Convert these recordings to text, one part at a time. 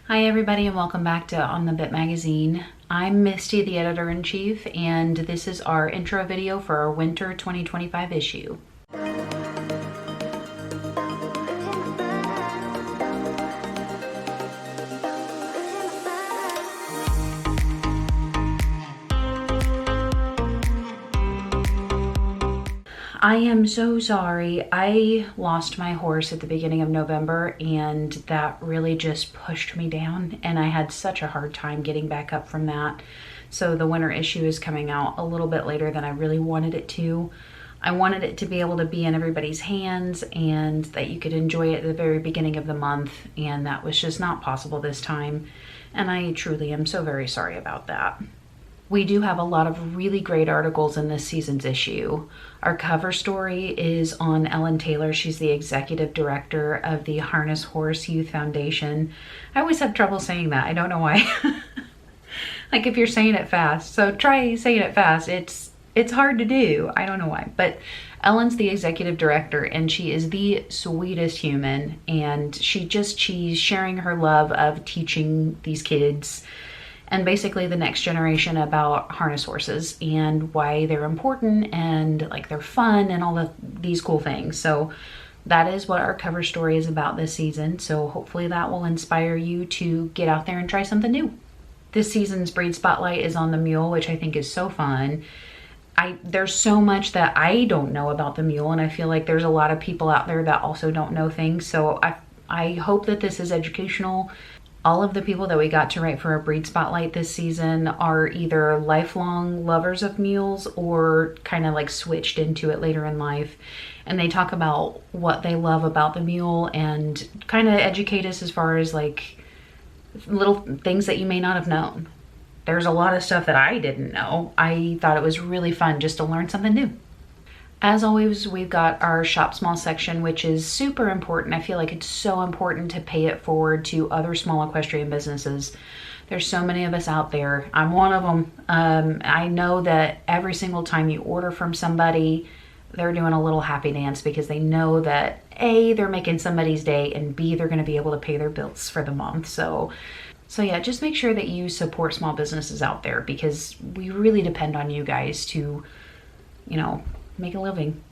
Hi everybody and welcome back to On the Bit Magazine. I'm Misty, the editor-in-chief, and this is our intro video for our winter 2025 issue. I am so sorry. I lost my horse at the beginning of November and that really just pushed me down, and I had such a hard time getting back up from that. So the winter issue is coming out a little bit later than I really wanted it to. I wanted it to be able to be in everybody's hands and that you could enjoy it at the very beginning of the month, and that was just not possible this time. And I truly am so very sorry about that. We do have a lot of really great articles in this season's issue. Our cover story is on Ellen Taylor. She's the executive director of the Harness Horse Youth Foundation. I always have trouble saying that. I don't know why. Like if you're saying it fast. So try saying it fast. It's hard to do. I don't know why. But Ellen's the executive director and she is the sweetest human. And she's sharing her love of teaching these kids and basically the next generation about harness horses and why they're important and like they're fun and all these cool things. So that is what our cover story is about this season. So hopefully that will inspire you to get out there and try something new. This season's breed spotlight is on the mule, which I think is so fun. There's so much that I don't know about the mule, and I feel like there's a lot of people out there that also don't know things. So I hope that this is educational. All of the people that we got to write for a breed spotlight this season are either lifelong lovers of mules or kind of like switched into it later in life. And they talk about what they love about the mule and kind of educate us as far as like little things that you may not have known. There's a lot of stuff that I didn't know. I thought it was really fun just to learn something new. As always, we've got our Shop Small section, which is super important. I feel like it's so important to pay it forward to other small equestrian businesses. There's so many of us out there. I'm one of them. I know that every single time you order from somebody, they're doing a little happy dance because they know that A, they're making somebody's day, and B, they're going to be able to pay their bills for the month. So yeah, just make sure that you support small businesses out there because we really depend on you guys to, make a living.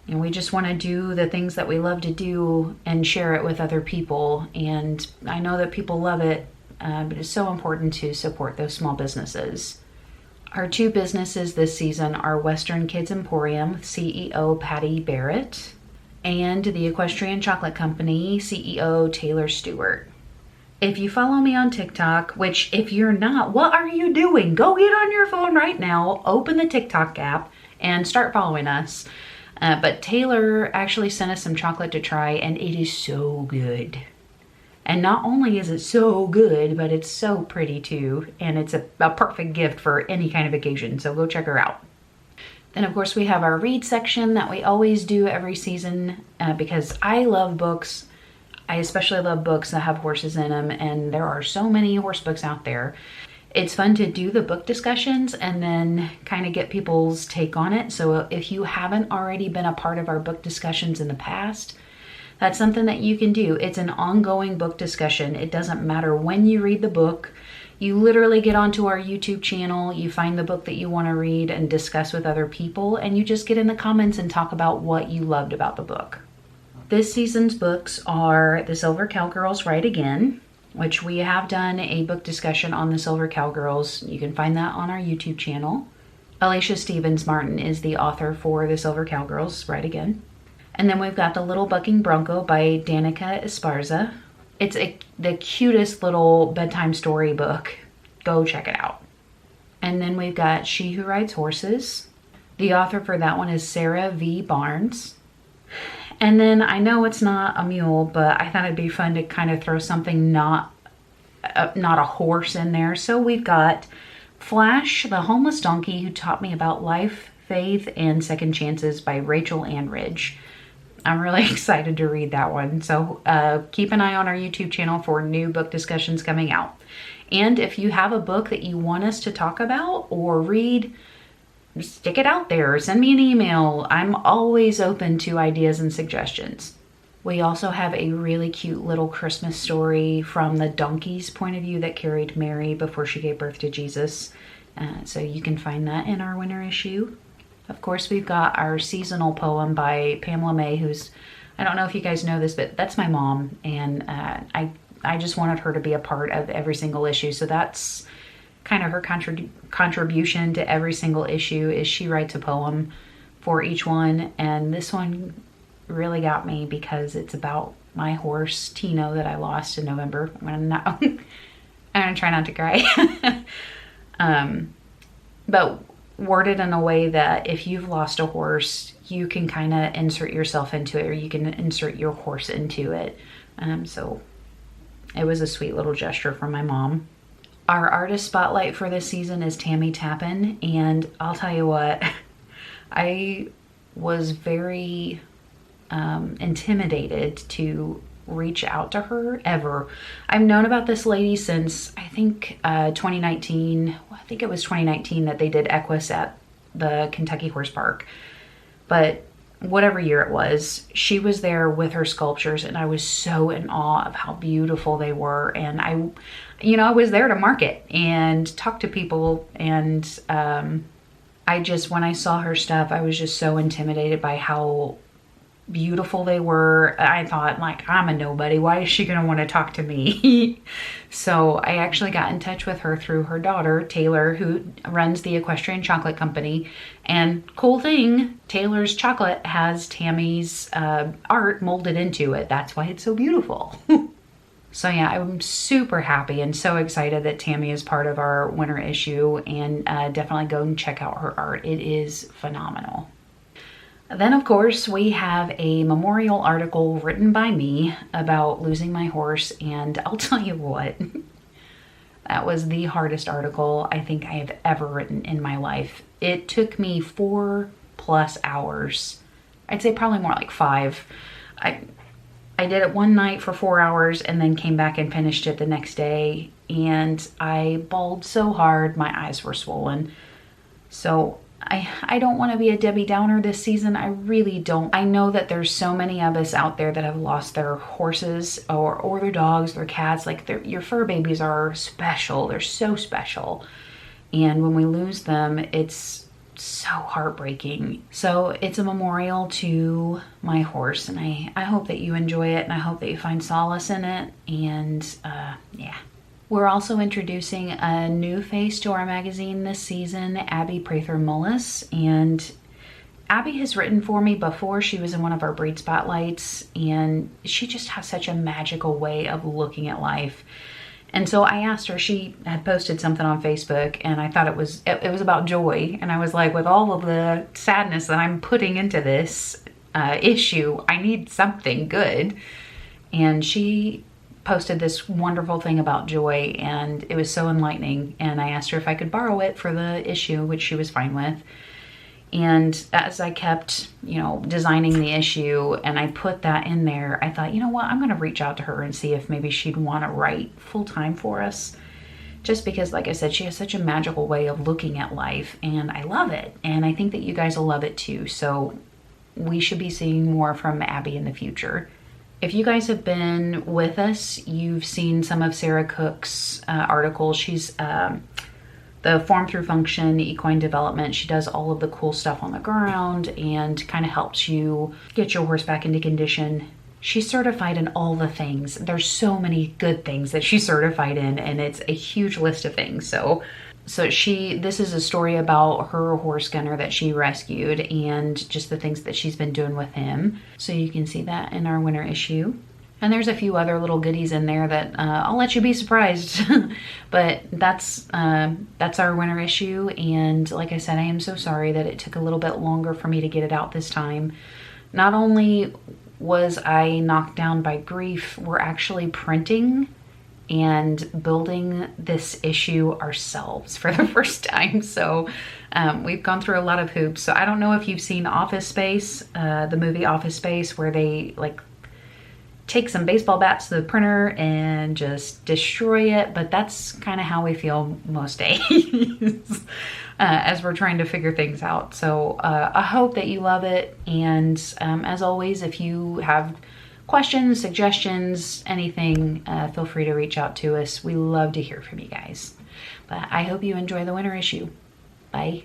And we just want to do the things that we love to do and share it with other people. And I know that people love it, but it's so important to support those small businesses. Our two businesses this season are Western Kids Emporium with CEO Patty Barrett and the Equestrian Chocolate Company CEO Taylor Stewart. If you follow me on TikTok, which if you're not, what are you doing? Go get on your phone right now, open the TikTok app, and start following us. But Taylor actually sent us some chocolate to try, and it is so good. And not only is it so good, but it's so pretty too, and it's a perfect gift for any kind of occasion, so go check her out. Then of course we have our read section that we always do every season because I love books. I especially love books that have horses in them, and there are so many horse books out there. It's fun to do the book discussions and then kind of get people's take on it. So if you haven't already been a part of our book discussions in the past, that's something that you can do. It's an ongoing book discussion. It doesn't matter when you read the book. You literally get onto our YouTube channel, you find the book that you want to read and discuss with other people, and you just get in the comments and talk about what you loved about the book. This season's books are The Silver Cowgirls Ride Again, which we have done a book discussion on the Silver Cowgirls. You can find that on our YouTube channel. Alicia Stevens Martin is the author for The Silver Cowgirls Ride Again. And then we've got The Little Bucking Bronco by Danica Esparza. It's the cutest little bedtime story book. Go check it out. And then we've got She Who Rides Horses. The author for that one is Sarah V. Barnes. And then I know it's not a mule, but I thought it'd be fun to kind of throw something not a horse in there. So we've got Flash, the Homeless Donkey Who Taught Me About Life, Faith, and Second Chances by Rachel Anridge. I'm really excited to read that one. So keep an eye on our YouTube channel for new book discussions coming out. And if you have a book that you want us to talk about or read, stick it out there. Send me an email. I'm always open to ideas and suggestions. We also have a really cute little Christmas story from the donkey's point of view that carried Mary before she gave birth to Jesus. So you can find that in our winter issue. Of course, we've got our seasonal poem by Pamela May, who's, I don't know if you guys know this, but that's my mom. And I just wanted her to be a part of every single issue. So that's kind of her contribution to every single issue, is she writes a poem for each one. And this one really got me because it's about my horse Tino that I lost in November. I'm gonna try not to cry. But worded in a way that if you've lost a horse, you can kind of insert yourself into it, or you can insert your horse into it. So it was a sweet little gesture from my mom. Our artist spotlight for this season is Tammy Tappan, and I'll tell you what, I was very intimidated to reach out to her ever. I've known about this lady since I think 2019. I think it was 2019 that they did Equus at the Kentucky Horse Park. But whatever year it was, she was there with her sculptures, and I was so in awe of how beautiful they were. And I was there to market and talk to people, and when I saw her stuff, I was just so intimidated by how beautiful they were. I thought, like, I'm a nobody. Why is she going to want to talk to me? So I actually got in touch with her through her daughter, Taylor, who runs the Equestrian Chocolate Company. And cool thing, Taylor's chocolate has Tammy's art molded into it. That's why it's so beautiful. So yeah, I'm super happy and so excited that Tammy is part of our winter issue, and definitely go and check out her art. It is phenomenal. Then, of course, we have a memorial article written by me about losing my horse, and I'll tell you what, that was the hardest article I think I have ever written in my life. It took me 4+ hours. I'd say probably more like 5. I did it one night for 4 hours and then came back and finished it the next day, and I bawled so hard my eyes were swollen. So I don't want to be a Debbie Downer this season. I really don't. I know that there's so many of us out there that have lost their horses or their dogs, their cats. Like, your fur babies are special. They're so special. And when we lose them, it's so heartbreaking. So it's a memorial to my horse, and I hope that you enjoy it, and I hope that you find solace in it. And yeah. We're also introducing a new face to our magazine this season, Abby Prather Mullis. And Abby has written for me before. She was in one of our breed spotlights, and she just has such a magical way of looking at life. And so I asked her, she had posted something on Facebook, and I thought it was about joy. And I was like, with all of the sadness that I'm putting into this issue, I need something good. And she posted this wonderful thing about joy, and it was so enlightening. And I asked her if I could borrow it for the issue, which she was fine with. And as I kept, designing the issue and I put that in there, I thought, you know what, I'm going to reach out to her and see if maybe she'd want to write full time for us. Just because, like I said, she has such a magical way of looking at life, and I love it. And I think that you guys will love it too. So we should be seeing more from Abby in the future. If you guys have been with us, you've seen some of Sarah Cook's articles. She's the Form Through Function Equine Development. She does all of the cool stuff on the ground and kind of helps you get your horse back into condition. She's certified in all the things. There's so many good things that she's certified in, and it's a huge list of things. So this is a story about her horse Gunner that she rescued, and just the things that she's been doing with him. So you can see that in our winter issue. And there's a few other little goodies in there that I'll let you be surprised. But that's our winter issue. And like I said, I am so sorry that it took a little bit longer for me to get it out this time. Not only was I knocked down by grief, we're actually printing and building this issue ourselves for the first time. So we've gone through a lot of hoops. So I don't know if you've seen Office Space, the movie Office Space, where they take some baseball bats to the printer and just destroy it. But that's kind of how we feel most days as we're trying to figure things out. So I hope that you love it. And as always, if you have questions, suggestions, anything, feel free to reach out to us. We love to hear from you guys. But I hope you enjoy the winter issue. Bye.